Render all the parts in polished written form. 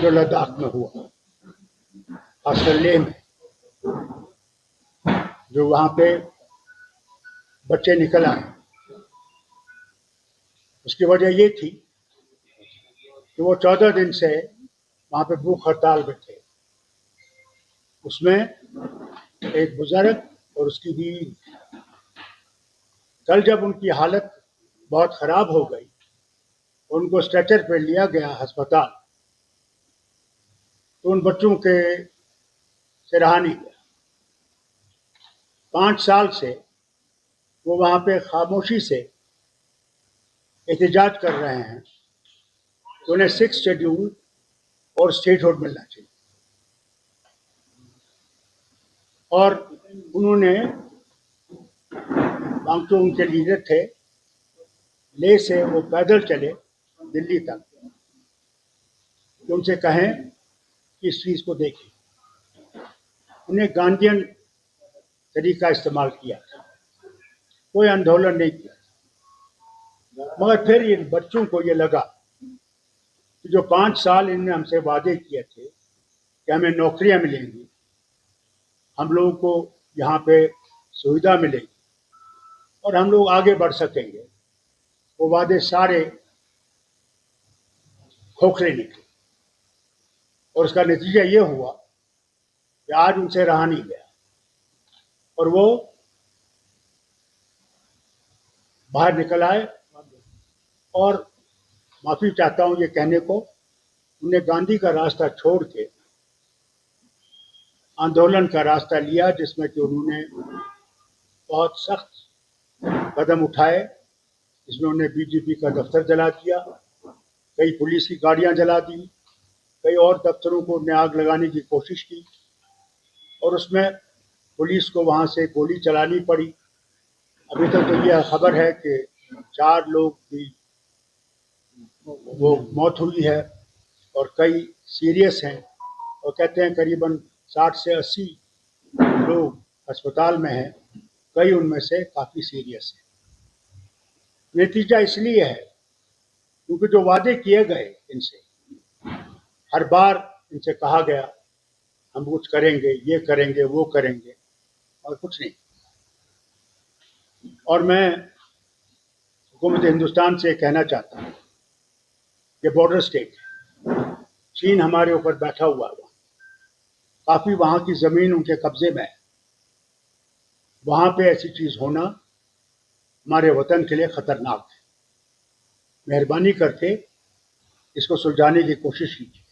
जो लद्दाख में हुआ, खासकर लेह में, जो वहाँ पे बच्चे निकल आए, उसकी वजह ये थी कि वो 14 दिन से वहाँ पे भूख हड़ताल पे थे। उसमें एक बुजुर्ग और उसकी बीवी, कल जब उनकी हालत बहुत ख़राब हो गई, उनको स्ट्रेचर पे लिया गया अस्पताल, तो उन बच्चों के से रहा नहीं गया। 5 साल से वो वहाँ पे खामोशी से एहतजाज कर रहे हैं कि उन्हें 6 शेड्यूल और स्टेटहुड मिलना चाहिए। और उन्होंने, जो उनके लीडर थे, लेह से वो पैदल चले दिल्ली तक कि उनसे कहें कि इस चीज़ को देखें। उन्हें गांधीयन तरीका इस्तेमाल किया, कोई आंदोलन नहीं किया। मगर फिर इन बच्चों को ये लगा कि जो 5 साल इनने हमसे वादे किए थे कि हमें नौकरियां मिलेंगी, हम लोगों को यहाँ पे सुविधा मिलेगी और हम लोग आगे बढ़ सकेंगे, वो वादे सारे खोखले निकले। और उसका नतीजा ये हुआ कि आज उनसे रहा नहीं गया और वो बाहर निकल आए। और माफ़ी चाहता हूँ ये कहने को, उन्हें गांधी का रास्ता छोड़ के आंदोलन का रास्ता लिया, जिसमें कि उन्होंने बहुत सख्त कदम उठाए। इसमें उन्होंने बीजेपी का दफ्तर जला दिया, कई पुलिस की गाड़ियां जला दी, कई और दफ्तरों को उन्हें आग लगाने की कोशिश की और उसमें पुलिस को वहां से गोली चलानी पड़ी। अभी तक तो यह खबर है कि 4 लोग की वो मौत हुई है और कई सीरियस हैं, और कहते हैं करीबन 60 से 80 लोग अस्पताल में हैं, कई उनमें से काफ़ी सीरियस हैं। नतीजा इसलिए है क्योंकि जो वादे किए गए इनसे, हर बार इनसे कहा गया हम कुछ करेंगे, ये करेंगे, वो करेंगे, और कुछ नहीं। और मैं हुकूमत हिंदुस्तान से कहना चाहता हूँ कि बॉर्डर स्टेट चीन हमारे ऊपर बैठा हुआ है, काफ़ी वहाँ की ज़मीन उनके कब्ज़े में है। वहाँ पे ऐसी चीज़ होना हमारे वतन के लिए ख़तरनाक है। मेहरबानी करके इसको सुलझाने की कोशिश कीजिए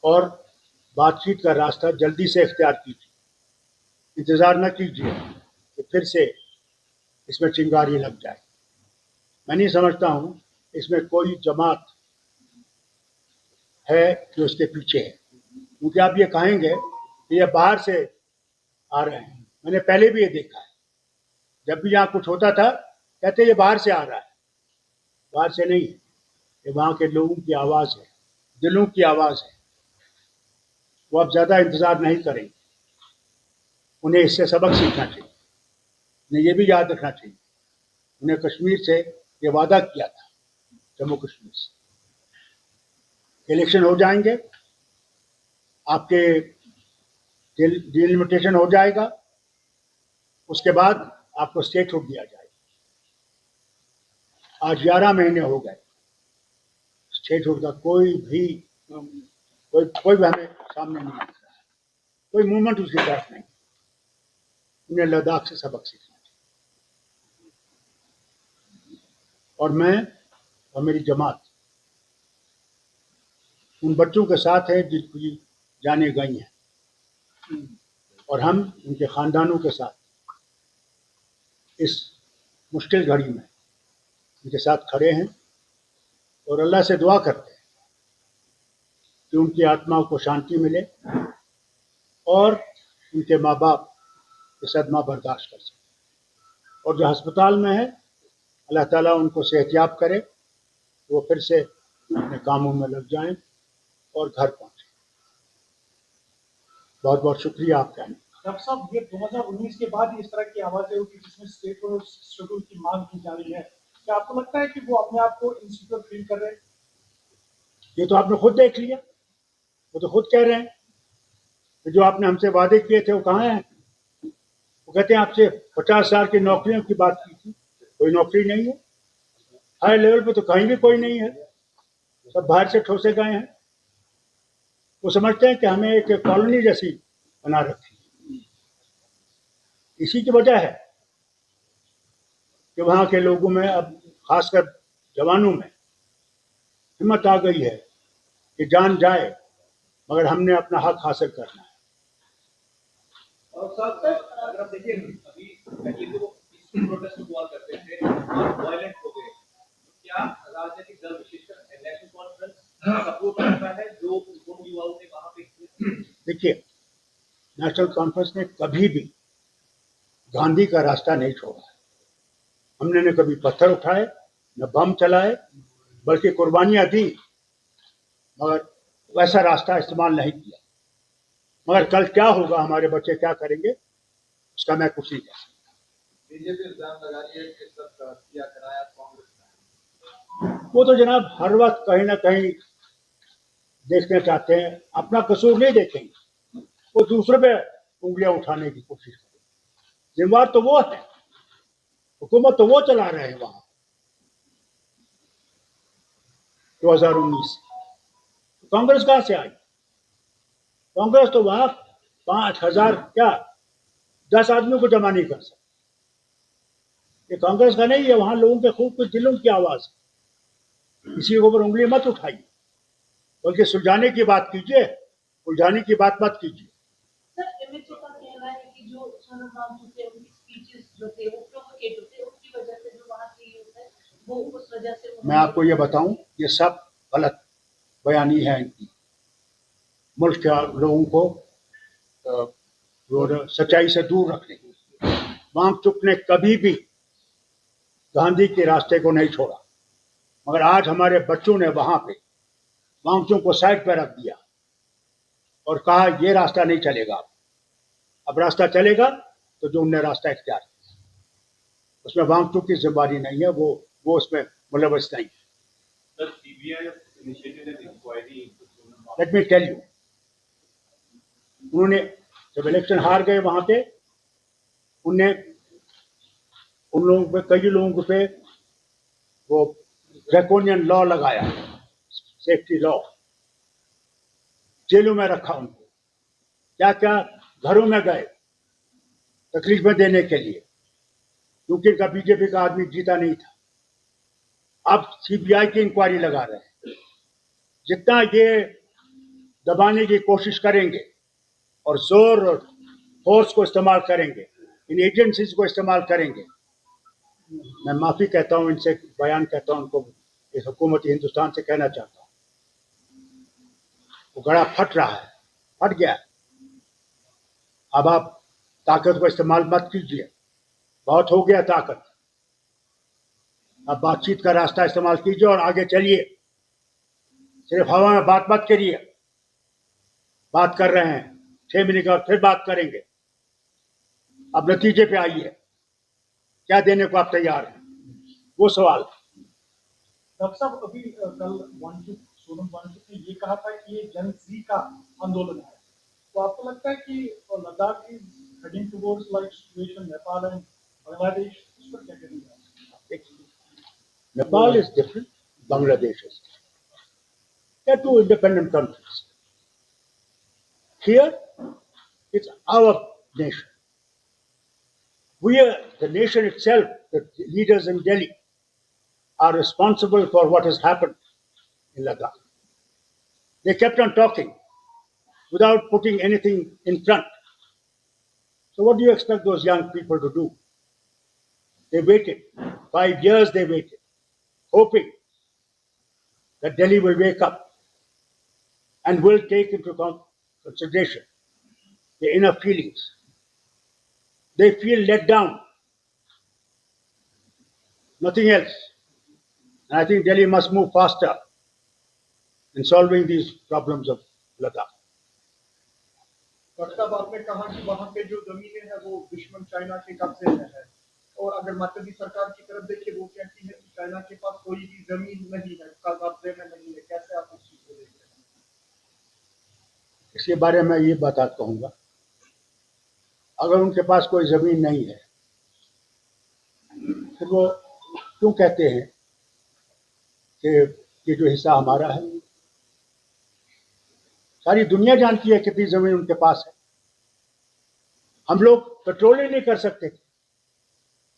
और बातचीत का रास्ता जल्दी से इख्तियार कीजिए। इंतज़ार न कीजिए कि फिर से इसमें चिंगारी लग जाए। मैं नहीं समझता हूँ इसमें कोई जमात है जो इसके पीछे है, क्योंकि आप ये कहेंगे कि ये बाहर से आ रहे हैं। मैंने पहले भी ये देखा है, जब भी यहाँ कुछ होता था कहते ये बाहर से आ रहा है। बाहर से नहीं, ये वहाँ के लोगों की आवाज़ है, दिलों की आवाज़ है। वो अब ज़्यादा इंतज़ार नहीं करेंगे, उन्हें इससे सबक सीखना चाहिए। उन्हें ये भी याद रखना चाहिए, उन्हें कश्मीर से ये वादा किया था, जम्मू कश्मीर से इलेक्शन हो जाएंगे, आपके डिलिमिटेशन हो जाएगा, उसके बाद आपको स्टेटहुड दिया जाएगा। आज 11 महीने हो गए, स्टेटहुड का कोई भी हमें सामने नहीं दिख रहा है, कोई मूवमेंट उसकी तरफ नहीं। उन्हें लद्दाख से सबक सीखना चाहिए। और मैं और मेरी जमात उन बच्चों के साथ है जिनकी जानें गई हैं, और हम उनके ख़ानदानों के साथ इस मुश्किल घड़ी में उनके साथ खड़े हैं और अल्लाह से दुआ करते हैं कि उनकी आत्मा को शांति मिले और उनके माँ बाप ये सदमा बर्दाश्त कर सकें। और जो अस्पताल में है, अल्लाह ताला उनको सेहतयाब करे, वो फिर से अपने कामों में लग जाएं और घर पहुँचें। बहुत बहुत शुक्रिया आपका। डॉक्टर साहब, ये 2019 के बाद इस तरह की आवाज़ें होगी जिसमें स्टेटहुड और शेड्यूल की मांग की जा रही है, क्या आपको लगता है कि वो अपने आप को इनसिक्योर फील कर रहे हैं? ये तो आपने खुद देख लिया, वो तो खुद कह रहे हैं कि जो आपने हमसे वादे किए थे वो कहाँ हैं। वो कहते हैं आपसे 50,000 की नौकरियों की बात की थी, कोई नौकरी नहीं है। हाई लेवल पे तो कहीं भी कोई नहीं है, सब बाहर से ठोसे गए हैं। वो समझते हैं कि हमें एक कॉलोनी जैसी बना रखी। इसी की वजह है कि वहाँ के लोगों में, अब खासकर जवानों में, हिम्मत आ गई है कि जान जाए मगर हमने अपना हक हासिल करना है। और साथ साथ अगर आप देखिए अभी पहले तो पीसफुल प्रोटेस्ट हुआ करते थे और वायलेंट हो गए, क्या राजनीतिक दल विशेषकर नेशनल कॉन्फ्रेंस सपोर्ट करता है जो उन युवाओं ने वहां पे? देखिए, नेशनल कॉन्फ्रेंस ने कभी भी गांधी का रास्ता नहीं छोड़ा है। हमने न कभी पत्थर उठाए, न बम चलाए, बल्कि कुर्बानियां दी, मगर वैसा रास्ता इस्तेमाल नहीं किया। मगर कल क्या होगा, हमारे बच्चे क्या करेंगे, उसका मैं कुछ नहीं कह सकता। बीजेपी इल्जाम लगा रही है कि सब किया कराया कांग्रेस ने। वो तो जनाब हर वक्त कहीं ना कहीं देखना चाहते हैं, अपना कसूर नहीं देखेंगे, वो दूसरे पे उंगलियां उठाने की कोशिश करेंगे। जिम्मेवार तो वो है, हुकूमत तो वो चला रहे हैं वहां 2019 से। कांग्रेस कहां से आई? कांग्रेस तो वहां 5,000 क्या 10 आदमियों को जमा नहीं कर सकती। ये कांग्रेस का नहीं है, वहां लोगों के खूब कुछ दिलों की आवाज है। किसी के ऊपर उंगली मत उठाइए, बल्कि सुलझाने की बात कीजिए, उलझाने की बात मत कीजिए। सर एमएचए का कहना है कि जो सोनम वांगचुक थे उनकी स्पीचेस जो थे वो प्रोवोकेट होते, उसकी वजह से जो वहां की यूथ है वो उस वजह से मैं आपको ये बताऊं, ये सब गलत बयानी है इनकी। मुल्क के लोगों को सच्चाई से दूर रखने की। वांगचुक ने कभी भी गांधी के रास्ते को नहीं छोड़ा, मगर आज हमारे बच्चों ने वहां पे वांगचुक को साइड पर रख दिया और कहा ये रास्ता नहीं चलेगा। अब रास्ता चलेगा तो जो उनने रास्ता इख्तियार किया, उसमें वांगचुक की जिम्मेदारी नहीं है, वो उसमें मुलव्वस नहीं है। लेट मी टेल यू, उन्होंने जब इलेक्शन हार गए वहां पे, उनने उन लोगों पे, कई लोगों पे वो ड्रैकोनियन लॉ लगाया, सेफ्टी लॉ, जेलों में रखा उनको, क्या क्या घरों में गए तकलीफें देने के लिए, क्योंकि इनका बीजेपी का आदमी जीता नहीं था। अब सीबीआई की इंक्वायरी लगा रहे हैं। जितना ये दबाने की कोशिश करेंगे और जोर और फोर्स को इस्तेमाल करेंगे, इन एजेंसीज को इस्तेमाल करेंगे, मैं माफी कहता हूं इनसे, बयान कहता हूं उनको, इस हुकूमत हिंदुस्तान से कहना चाहता हूं, वो गड़ा फट रहा है, फट गया है। अब आप ताकत को इस्तेमाल मत कीजिए, बहुत हो गया ताकत। अब बातचीत का रास्ता इस्तेमाल कीजिए और आगे चलिए। सिर्फ हवा में बात मत करिए। बात कर रहे हैं, 6 महीने के बाद फिर बात करेंगे। अब नतीजे पे आइए, क्या देने को आप तैयार हैं, वो सवाल। डॉक्टर साहब अभी कल सोनम वांगचुक ने ये कहा था कि ये जन ज़ी का आंदोलन है, तो आपको लगता है कि Ladakh is heading towards like situation Nepal and Bangladesh, इस पर क्या करेंगे? Nepal is different, Bangladesh is different. They're two independent countries. Here, it's our nation. We are, the nation itself, the leaders in Delhi, are responsible for what has happened in Ladakh. They kept on talking without putting anything in front. So what do you expect those young people to do? They waited. 5 years they waited, hoping that Delhi will wake up and will take into consideration their inner feelings. They feel let down, nothing else. And I think Delhi must move faster in solving these problems of Ladakh. Doctor साहब आपने कहा कि वहाँ पे जो जमीनें हैं वो दुश्मन चाइना के कब्जे में है, और अगर मर्कजी सरकार की तरफ देखिए वो कहती है कि चाइना के पास कोई भी जमीन नहीं है, उसका कब्जे में नहीं है, कैसे आप इस चीज को इसके बारे में ये बात कहूँगा, अगर उनके पास कोई ज़मीन नहीं है फिर वो क्यों कहते हैं कि ये जो हिस्सा हमारा है? सारी दुनिया जानती है कितनी ज़मीन उनके पास है। हम लोग पेट्रोल ही नहीं कर सकते थे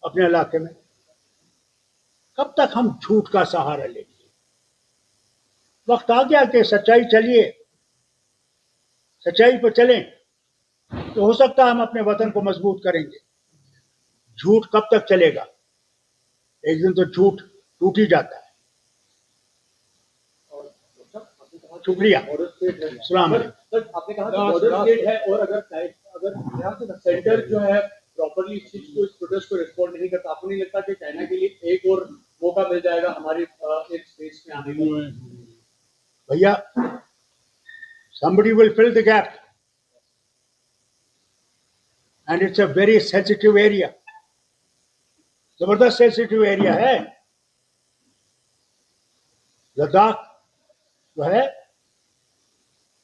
अपने इलाके में। कब तक हम झूठ का सहारा लेंगे? वक्त आ गया कि सच्चाई चलिए, सच्चाई पर चलें तो हो सकता है हम अपने वतन को मजबूत करेंगे। झूठ कब तक चलेगा? एक दिन तो झूठ टूट ही जाता है। शुक्रिया। सलाम अलैकुम। आपने कहा कि बॉर्डर स्टेट है और अगर सेंटर जो है प्रॉपर्ली इस चीज को, इस प्रोटेस्ट को रिस्पॉन्ड नहीं करता, आपको नहीं लगता कि चाइना के लिए एक और मौका मिल जाएगा हमारे एक स्पेस में आने का? भैया, somebody will fill the gap and it's a very sensitive area, जबरदस्त सेंसिटिव एरिया है। लद्दाख जो है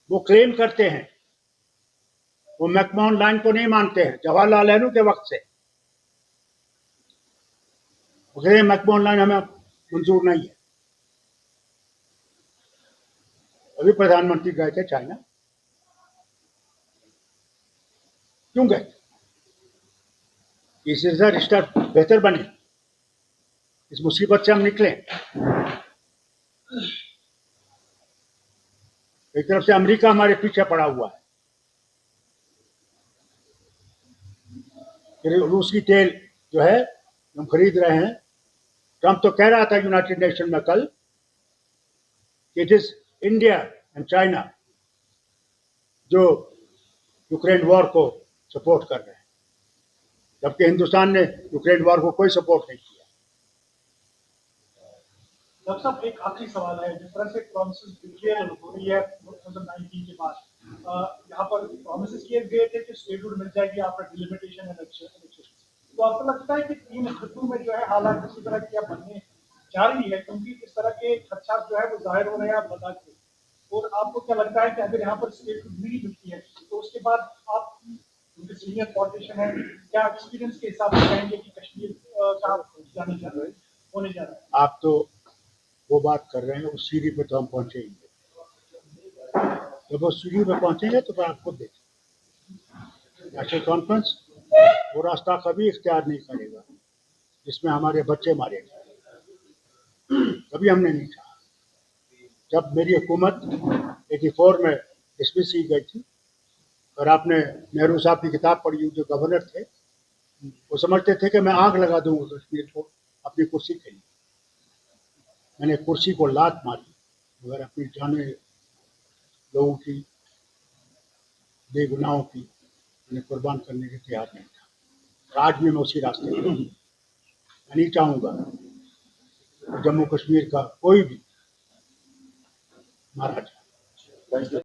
वो क्लेम करते हैं, वो मैकमोहन लाइन को नहीं मानते हैं। जवाहरलाल नेहरू के वक्त से मैकमोहन लाइन हमें मंजूर नहीं है। अभी प्रधानमंत्री गए थे चाइना, क्यों गए? इस रिश्ता बेहतर बने, इस मुसीबत से हम निकलें। एक तरफ से अमेरिका हमारे पीछे पड़ा हुआ है, रूस की तेल जो है हम खरीद रहे हैं। ट्रंप तो कह रहा था यूनाइटेड नेशन में कल, it is India and China जो यूक्रेन वॉर को सपोर्ट कर रहे हैं, जबकि हिंदुस्तान ने यूक्रेन वॉर को कोई सपोर्ट नहीं किया। डॉक्टर साहब, एक आखिरी सवाल है। जिस तरह से प्रॉमिसेस डिक्लेयर हो रही है 2019 के बाद, यहाँ पर प्रॉमिसेस किए गए थे कि स्टेटहुड मिल जाएगी आफ्टर डिलिमिटेशन एंड इलेक्शन। तो आपको लगता है कि 3 ऋतु में जो है हालात किसी तरह की बनने जा रही है, क्योंकि इस तरह के खदशात जो है वो जाहिर हो रहे हैं आप बता के? और आपको क्या लगता है कि अगर यहाँ पर स्टेटहुड नहीं मिलती है तो उसके बाद आप उनके सीनियर पॉलिटिशियन है, क्या एक्सपीरियंस के हिसाब से कहेंगे कि कश्मीर का जाने जा रहा है, होने जा रहा है? आप तो वो बात कर रहे हैं, उस सीढ़ी पे तो हम पहुंचेंगे। जब वो सीढ़ी पे पहुंचेंगे तो फिर आपको देखें। नेशनल कॉन्फ्रेंस वो रास्ता कभी इख्तियार नहीं करेगा जिसमें हमारे बच्चे मारे गए। कभी हमने नहीं चाहा। जब मेरी हुकूमत 84 में डिसमिस की गई थी और आपने नेहरू साहब की किताब पढ़ी, जो गवर्नर थे, वो समझते थे कि मैं आग लगा दूंगा कश्मीर को अपनी कुर्सी के लिए। मैंने कुर्सी को लात मारी, मगर अपनी जाने लोगों की, बेगुनाहों की मैंने कुर्बान करने के तैयार नहीं था। और आज भी मैं उसी रास्ते पर हूँ। मैं नहीं चाहूँगा जम्मू कश्मीर का कोई भी मारा जाए।